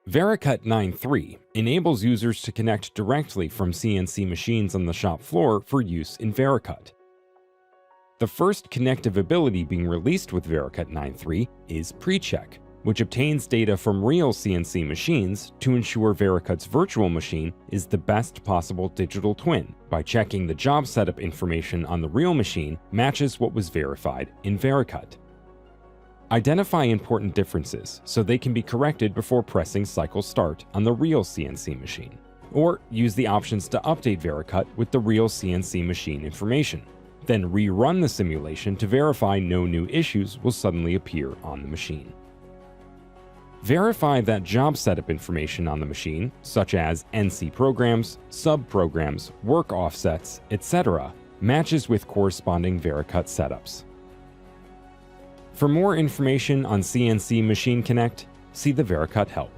Vericut 9.3 enables users to connect directly from CNC machines on the shop floor for use in Vericut. The first connective ability being released with Vericut 9.3 is PreCheck, which obtains data from real CNC machines to ensure Vericut's virtual machine is the best possible digital twin by checking the job setup information on the real machine matches what was verified in Vericut. Identify important differences so they can be corrected before pressing cycle start on the real CNC machine, or use the options to update Vericut with the real CNC machine information. Then rerun the simulation to verify no new issues will suddenly appear on the machine. Verify that job setup information on the machine, such as NC programs, sub-programs, work offsets, etc., matches with corresponding Vericut setups. For more information on CNC Machine Connect, see the Vericut help.